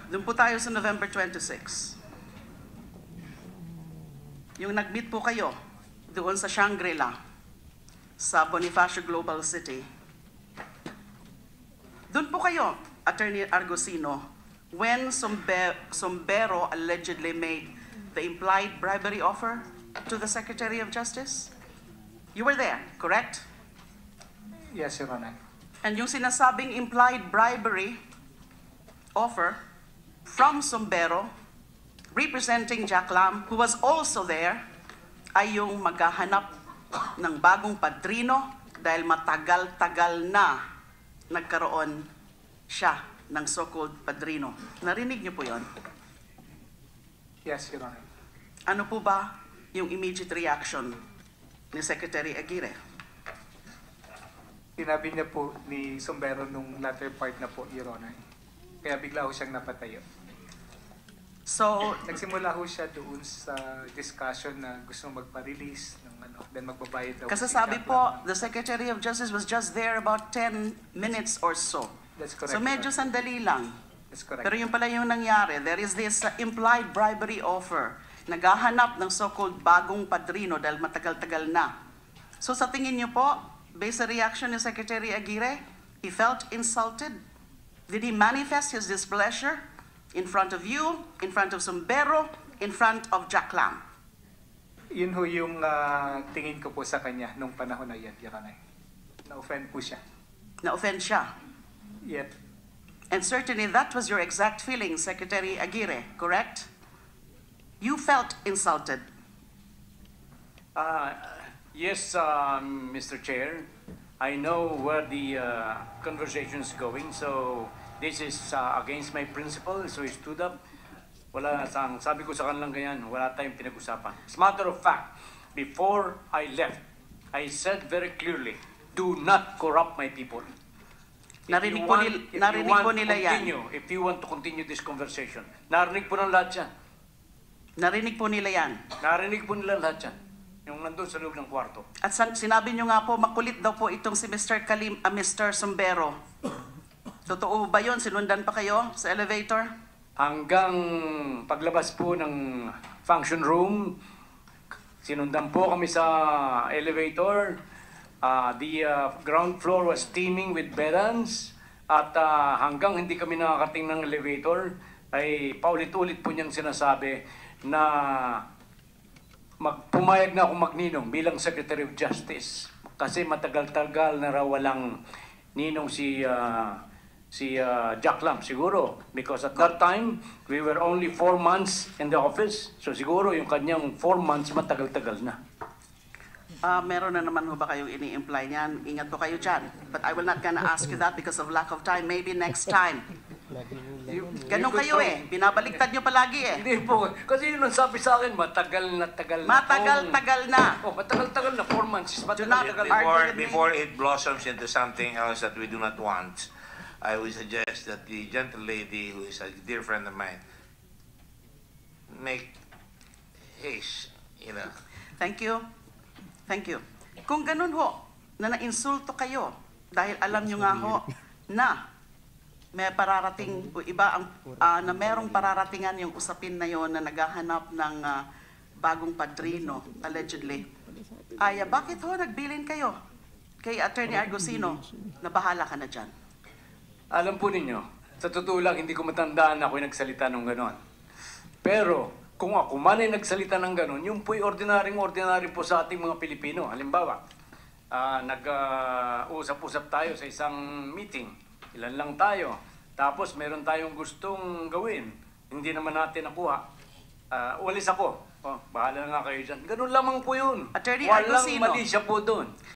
Doon po tayo sa November 26. Yung nag-meet po kayo doon sa Shangri-La, sa Bonifacio Global City. Doon po kayo, Attorney Argosino, when Sombero allegedly made the implied bribery offer to the Secretary of Justice? You were there, correct? Yes, Your Honor. And yung sinasabing implied bribery offer from Sombero, representing Jack Lam, who was also there, ay yung maghahanap ng bagong padrino dahil matagal-tagal na nagkaroon siya ng so-called padrino. Narinig niyo po yon? Yes, Your Honor. Ano po ba yung immediate reaction ni Secretary Aguirre? Sinabi niya po ni Sombero nung latter part na po, Your Honor. Kaya bigla ho siyang napatayo. So, Nagsimula ho siya doon sa discussion na gusto magpa-release ng ano, then magbabayad daw. kasi si sabi Jack po, Lam. the Secretary of Justice was just there about 10 minutes or so. That's correct. So medyo Your Honor. sandali lang. That's correct. Pero yung pala yung nangyari, there is this implied bribery offer. Naghahanap ng so-called bagong padrino dahil matagal-tagal na. So sa tingin niyo po, based sa reaction ni Secretary Aguirre, he felt insulted? Did he manifest his displeasure in front of you, in front of Sombero, in front of Jack Lam? Yun ho yung tingin ko po sa kanya nung panahon na yan, Your Honor. Na-offend po siya. Na-offend siya. Yet, And certainly that was your exact feeling, Secretary Aguirre, correct? You felt insulted. Yes, Mr. Chair. I know where the conversation is going, so this is against my principle, so I stood up. Sabi ko sa kanilang ganyan, wala tayong pinag-usapan. As a matter of fact, before I left, I said very clearly, do not corrupt my people. Narinig po nila yan. If you want to continue this conversation, narinig po ng lahat yan. Narinig po nila yan. Narinig po nila lahat yan. Yung nandun sa loob ng kwarto. At sinabi nyo nga po, makulit daw po itong si Mr. Sombero. Totoo ba yun? Sinundan pa kayo sa elevator? Hanggang paglabas po ng function room, sinundan po kami sa elevator. The ground floor was teeming with bedans. At hanggang hindi kami nakakating ng elevator, ay paulit-ulit po niyang sinasabi na pumayag na ako magninong bilang Secretary of Justice. Kasi matagal-tagal na raw walang ninong si Jack Lam, siguro. Because at that time, we were only 4 months in the office. So siguro yung kanyang 4 months matagal-tagal na. Meron na naman ho ba kayong ini-imply niyan? Ingat po kayo dyan. But I will not gonna ask you that because of lack of time. Maybe next time. Ganun kayo eh. Binabaliktad nyo palagi eh. Hindi po. Kasi yun ang sabi sa akin, matagal na tagal na. Matagal-tagal na. Oh, matagal-tagal na. 4 months. Do not Matagal-tagal. argue with me. Before it blossoms into something else that we do not want, I would suggest that the gentle lady, who is a dear friend of mine, make haste, Thank you. Thank you. Kung ganun ho, na nainsulto kayo, dahil alam nyo nga ho na may pararating, o iba ang, na merong pararatingan yung usapin na yon na naghahanap ng bagong padrino, allegedly. Bakit ho nagbilin kayo kay Attorney Argosino na bahala ka na dyan? Alam po ninyo, sa totoo lang, hindi ko matandaan ako yung nagsalita ng gano'n. Pero, kung ako man ay nagsalita ng gano'n, yung po'y ordinaryong-ordinary po sa ating mga Pilipino. Halimbawa, nag-usap-usap tayo sa isang meeting. Ilan lang tayo. Tapos meron tayong gustong gawin. Hindi naman natin nakuha. Uwalis ako. Bahala na nga kayo dyan. Ganun lamang po yun. Attorney Walang Argosino. mali siya po doon.